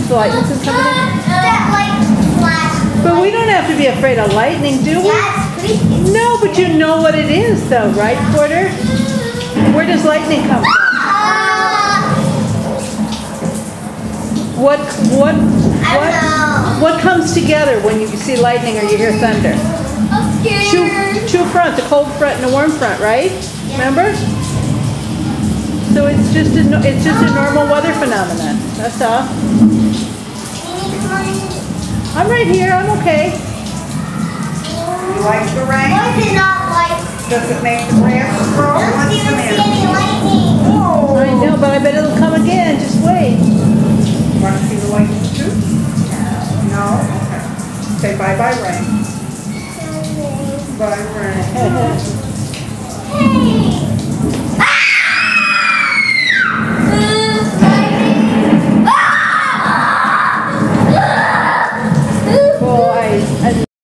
the lightning's coming in? That light flash. But we don't have to be afraid of lightning, do we? Yeah, it's creepy. No, but you know what it is though, right, Porter? Where does lightning come from? What comes together when you see lightning or you hear thunder? I'm scared. Two fronts, a cold front and a warm front, right? Yeah. Remember? So it's just a normal weather phenomenon. That's all. I'm right here. I'm okay. You like the rain? Why is it not like? Does it make the grass grow? I don't even see any lightning. Oh. I know, but I bet it'll come again. Just wait. You want to see the lightning too? No? Okay. Say bye-bye, rain. Bye, rain.